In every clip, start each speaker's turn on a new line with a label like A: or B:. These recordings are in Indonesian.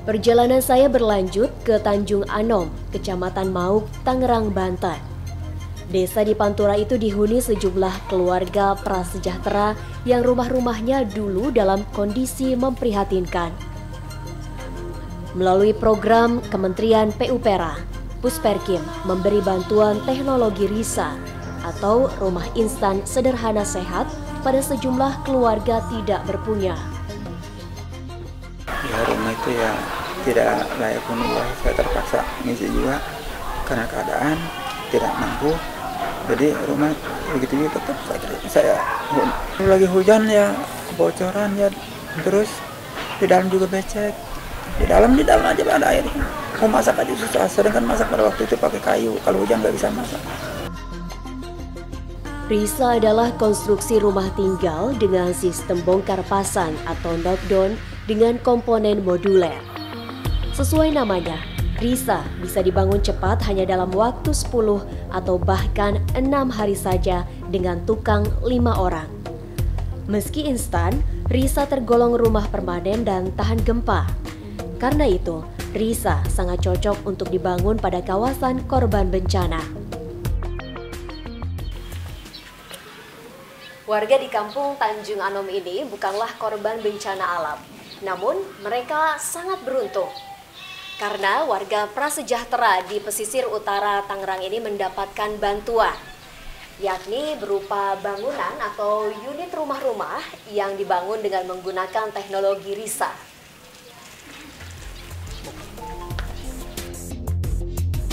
A: Perjalanan saya berlanjut ke Tanjung Anom, Kecamatan Mauk, Tangerang, Banten. Desa di Pantura itu dihuni sejumlah keluarga prasejahtera yang rumah-rumahnya dulu dalam kondisi memprihatinkan. Melalui program Kementerian PUPera, Pusperkim memberi bantuan teknologi RISA atau rumah instan sederhana sehat pada sejumlah keluarga tidak berpunya.
B: Ya, rumah itu ya tidak layak huni, ya. Saya terpaksa ngisi juga karena keadaan tidak mampu. Jadi rumah begitu juga tetap saya lagi hujan ya, kebocoran ya, terus di dalam juga becek. Di dalam aja ada air. Mau masak aja susah, sedangkan masak pada waktu itu pakai kayu. Kalau hujan nggak bisa masak.
A: RISA adalah konstruksi rumah tinggal dengan sistem bongkar pasang atau knockdown dengan komponen moduler. Sesuai namanya, RISA bisa dibangun cepat hanya dalam waktu 10 atau bahkan 6 hari saja dengan tukang 5 orang. Meski instan, RISA tergolong rumah permanen dan tahan gempa. Karena itu, RISA sangat cocok untuk dibangun pada kawasan korban bencana. Warga di kampung Tanjung Anom ini bukanlah korban bencana alam, namun mereka sangat beruntung. Karena warga prasejahtera di pesisir utara Tangerang ini mendapatkan bantuan, yakni berupa bangunan atau unit rumah-rumah yang dibangun dengan menggunakan teknologi RISA.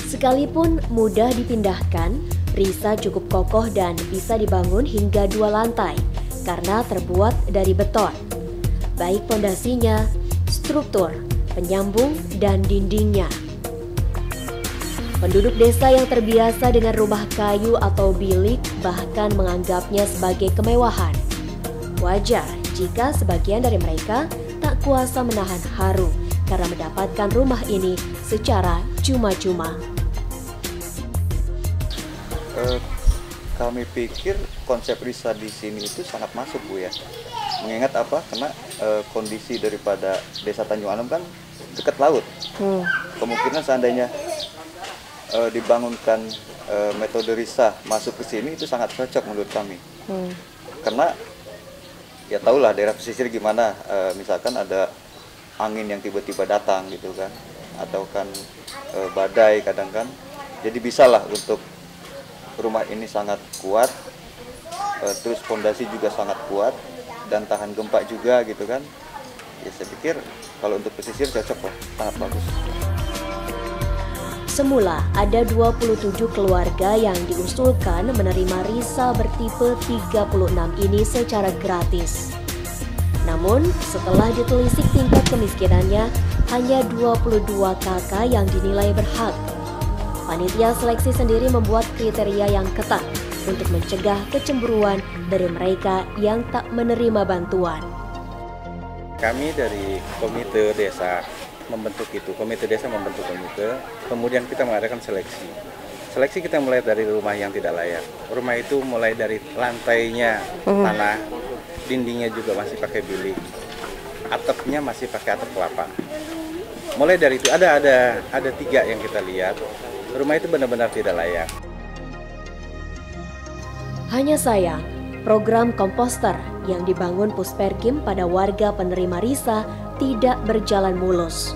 A: Sekalipun mudah dipindahkan, RISA cukup kokoh dan bisa dibangun hingga 2 lantai karena terbuat dari beton. Baik pondasinya, struktur, penyambung, dan dindingnya. Penduduk desa yang terbiasa dengan rumah kayu atau bilik bahkan menganggapnya sebagai kemewahan. Wajar jika sebagian dari mereka tak kuasa menahan haru karena mendapatkan rumah ini secara cuma-cuma.
C: Kami pikir konsep RISA di sini itu sangat masuk, Bu, ya. Mengingat apa? Karena kondisi daripada Desa Tanjung Anom kan dekat laut. Kemungkinan seandainya dibangunkan metode RISA masuk ke sini itu sangat cocok menurut kami. Karena ya tahulah daerah pesisir gimana, misalkan ada angin yang tiba-tiba datang gitu kan, atau kan badai kadang kan. Jadi bisalah untuk rumah ini sangat kuat, terus fondasi juga sangat kuat dan tahan gempa juga gitu kan. Ya saya pikir kalau untuk pesisir cocok lah, sangat bagus.
A: Semula ada 27 keluarga yang diusulkan menerima RISA bertipe 36 ini secara gratis. Namun setelah ditelisik tingkat kemiskinannya, hanya 22 kakak yang dinilai berhak. Panitia seleksi sendiri membuat kriteria yang ketat untuk mencegah kecemburuan dari mereka yang tak menerima bantuan.
D: Kami dari komite desa membentuk komite, kemudian kita mengadakan seleksi. Seleksi kita mulai dari rumah yang tidak layak. Rumah itu mulai dari lantainya tanah, dindingnya juga masih pakai bilik, atapnya masih pakai atap kelapa. Mulai dari itu ada 3 yang kita lihat. Rumah itu benar-benar tidak layak.
A: Hanya sayang, program komposter yang dibangun Pusperkim pada warga penerima RISA tidak berjalan mulus.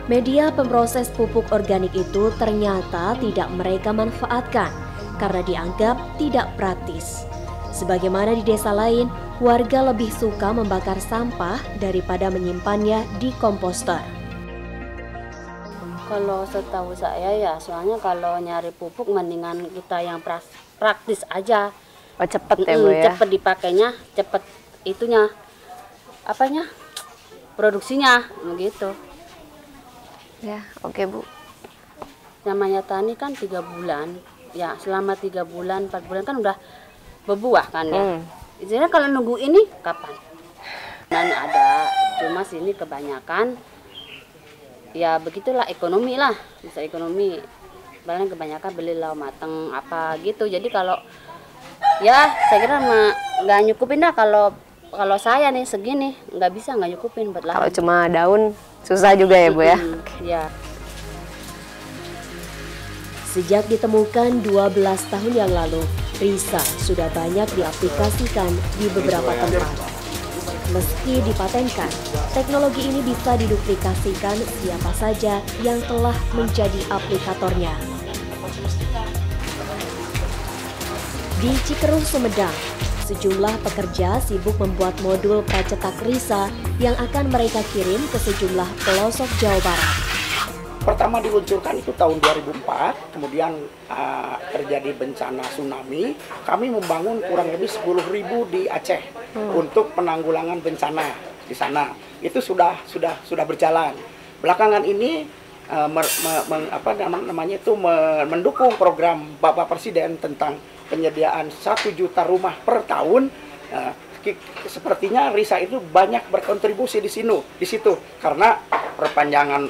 A: Media pemproses pupuk organik itu ternyata tidak mereka manfaatkan karena dianggap tidak praktis. Sebagaimana di desa lain, warga lebih suka membakar sampah daripada menyimpannya di komposter.
E: Kalau setahu saya ya, soalnya kalau nyari pupuk mendingan kita yang praktis aja.
F: Oh, cepet ya, Bu, ya?
E: Cepet dipakainya, cepet itunya, produksinya, begitu.
F: Ya, oke, Bu.
E: Namanya tani kan 3 bulan, ya selama 3 bulan, 4 bulan kan udah berbuah kan ya. Istilahnya kalau nunggu ini kapan? Dan ada, cuma sini kebanyakan ya begitulah ekonomi lah, bisa ekonomi. Paling kebanyakan beli lau mateng apa gitu. Jadi kalau ya saya kira nggak nyukupin dah kalau saya nih segini nggak nyukupin buat lahan.
F: Kalau cuma daun susah juga ya Bu ya.
E: Ya.
A: Sejak ditemukan 12 tahun yang lalu, Risa sudah banyak diaplikasikan di beberapa tempat. Meski dipatenkan, teknologi ini bisa diduplikasikan siapa saja yang telah menjadi aplikatornya. Di Cikeruh, Sumedang, sejumlah pekerja sibuk membuat modul pracetak Risa yang akan mereka kirim ke sejumlah pelosok Jawa Barat.
G: Pertama diluncurkan itu tahun 2004, kemudian terjadi bencana tsunami. Kami membangun kurang lebih 10.000 di Aceh untuk penanggulangan bencana di sana. Itu sudah berjalan. Belakangan ini mendukung program Bapak Presiden tentang penyediaan 1 juta rumah per tahun. Sepertinya Risa itu banyak berkontribusi di situ karena perpanjangan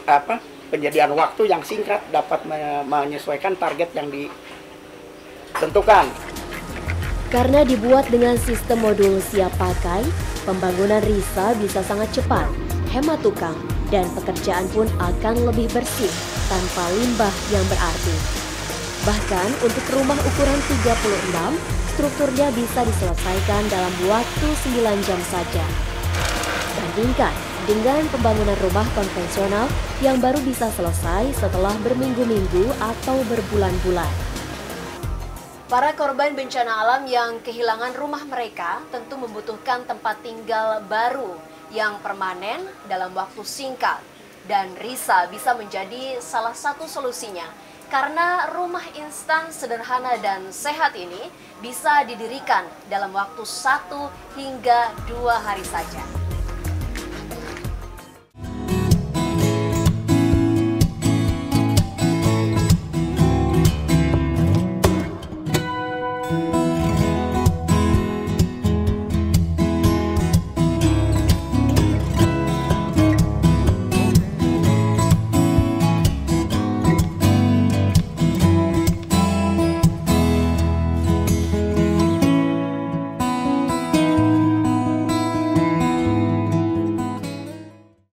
G: penyediaan waktu yang singkat dapat menyesuaikan target yang ditentukan.
A: Karena dibuat dengan sistem modul siap pakai, pembangunan Risa bisa sangat cepat, hemat tukang, dan pekerjaan pun akan lebih bersih tanpa limbah yang berarti. Bahkan untuk rumah ukuran 36, strukturnya bisa diselesaikan dalam waktu 9 jam saja. Bandingkan dengan pembangunan rumah konvensional yang baru bisa selesai setelah berminggu-minggu atau berbulan-bulan. Para korban bencana alam yang kehilangan rumah mereka tentu membutuhkan tempat tinggal baru yang permanen dalam waktu singkat. Dan Risa bisa menjadi salah satu solusinya karena rumah instan sederhana dan sehat ini bisa didirikan dalam waktu 1 hingga 2 hari saja.